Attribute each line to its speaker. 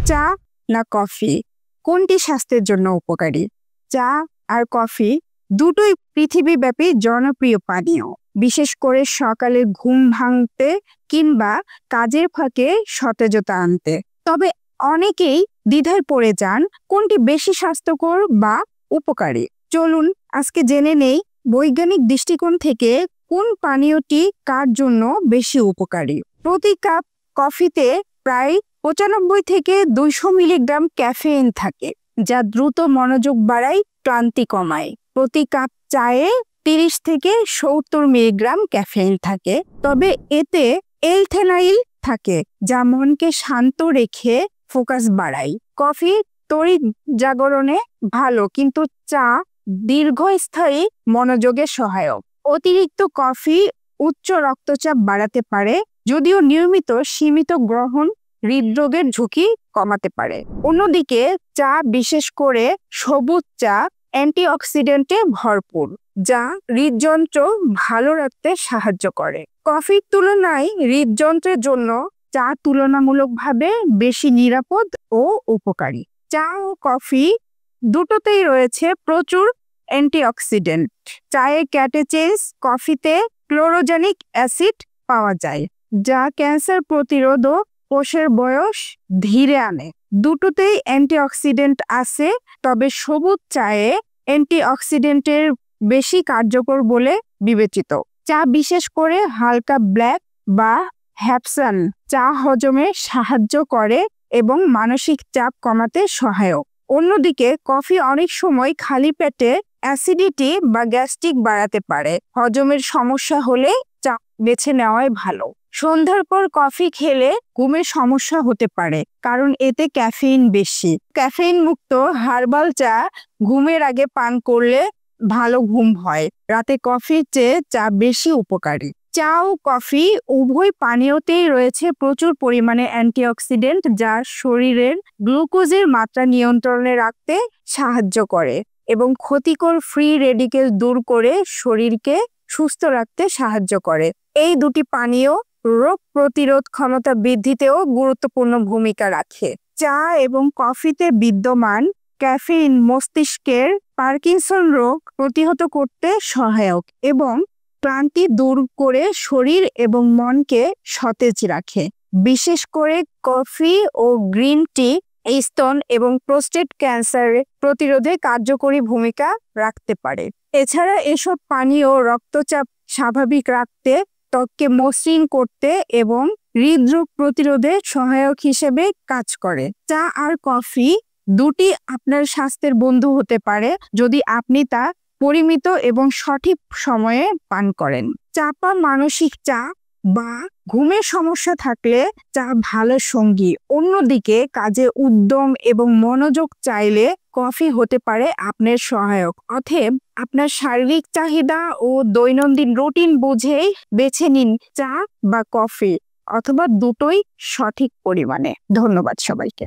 Speaker 1: চা না কফি, কোনটি স্বাস্থ্যের জন্য উপকারী? চা আর কফি দুটোই পৃথিবীব্যাপী জনপ্রিয় পানীয়, বিশেষ করে সকালে ঘুম ভাঙতে কিংবা কাজের ফাঁকে সতেজতা আনতে। তবে অনেকেই দ্বিধায় পড়ে যান কোনটি বেশি স্বাস্থ্যকর বা উপকারী। চলুন আজকে জেনে নেই বৈজ্ঞানিক দৃষ্টিকোণ থেকে কোন পানীয়টি কার জন্য বেশি উপকারী। প্রতি কাপ কফিতে প্রায় 95 থেকে 200 মিলিগ্রাম ক্যাফেইন থাকে, যা দ্রুত মনোযোগ বাড়ায়, ক্লান্তি কমায়। প্রতি কাপ চায়ে 30 থেকে 70 মিলিগ্রাম ক্যাফেইন থাকে, তবে এতে এলথেনাইল থাকে, যা মনকে শান্ত রেখে ফোকাস বাড়ায়। কফি তড়িৎ জাগরণে ভালো, কিন্তু চা দীর্ঘস্থায়ী মনোযোগে সহায়ক। অতিরিক্ত কফি উচ্চ রক্তচাপ বাড়াতে পারে, যদিও নিয়মিত সীমিত গ্রহণ হৃদরোগের ঝুঁকি কমাতে পারে। অন্যদিকে চা, বিশেষ করে সবুজ চা, অ্যান্টিঅক্সিডেন্টে ভরপুর, যা হৃদযন্ত্র ভালো রাখতে সাহায্য করে। কফির তুলনায় হৃদযন্ত্রের জন্য চা তুলনামূলকভাবে বেশি নিরাপদ ও উপকারী। চা ও কফি দুটোতেই রয়েছে প্রচুর অ্যান্টিঅক্সিডেন্ট। চায়ে ক্যাটেচেন্স, কফিতে ক্লোরোজেনিক অ্যাসিড পাওয়া যায়, যা ক্যান্সার প্রতিরোধ ও কোষের বয়স ধীরে আনে। দুটোতেই অ্যান্টিঅক্সিডেন্ট আছে, তবে সবুজ চায়ে অ্যান্টিঅক্সিডেন্টের বেশি কার্যকর বলে বিবেচিত। চা, বিশেষ করে হালকা ব্ল্যাক বা হ্যাপসান চা, হজমে সাহায্য করে এবং মানসিক চাপ কমাতে সহায়ক। অন্যদিকে কফি অনেক সময় খালি পেটে অ্যাসিডিটি বা গ্যাস্ট্রিক বাড়াতে পারে। হজমের সমস্যা হলে চা বেছে নেওয়াই ভালো। সন্ধ্যার পর কফি খেলে ঘুমের সমস্যা হতে পারে, কারণ এতে ক্যাফেইন বেশি। ক্যাফেইন মুক্ত হার্বাল চা ঘুমের আগে পান করলে ভালো ঘুম হয়। রাতে কফির চেয়ে চা বেশি উপকারী। চা ও কফি উভয় পানীয়তেই রয়েছে প্রচুর পরিমাণে অ্যান্টিঅক্সিডেন্ট, যা শরীরের গ্লুকোজের মাত্রা নিয়ন্ত্রণে রাখতে সাহায্য করে এবং ক্ষতিকর ফ্রি রেডিকেল দূর করে শরীরকে সুস্থ রাখতে সাহায্য করে। এই দুটি পানীয় রোগ প্রতিরোধ ক্ষমতা বৃদ্ধিতেও গুরুত্বপূর্ণ ভূমিকা রাখে। চা এবং কফিতে বিদ্যমান ক্যাফেইন মস্তিষ্কের পার্কিনসন রোগ প্রতিহত করতে সহায়ক এবং ক্লান্তি দূর করে শরীর এবং মনকে সতেজ রাখে। বিশেষ করে কফি ও গ্রিন টি স্তন এবং প্রোস্টেট ক্যান্সার প্রতিরোধে কার্যকরী ভূমিকা রাখতে পারে। এছাড়া এসব পানীয় রক্তচাপ স্বাভাবিক রাখতে, ত্বককে মসৃণ করতে এবং হৃদরোগ প্রতিরোধে সহায়ক হিসেবে কাজ করে। চা আর কফি দুটি আপনার স্বাস্থ্যের বন্ধু হতে পারে যদি আপনি তা পরিমিত এবং সঠিক সময়ে পান করেন। চাপা মানসিক চাপ বা ঘুমের সমস্যা থাকলে চা ভালো সঙ্গী। অন্যদিকে কাজে উদ্যম এবং মনোযোগ চাইলে কফি হতে পারে আপনার সহায়ক। অতএব আপনার শারীরিক চাহিদা ও দৈনন্দিন রুটিন বুঝেই বেছে নিন চা বা কফি, অথবা দুটোই সঠিক পরিমাণে। ধন্যবাদ সবাইকে।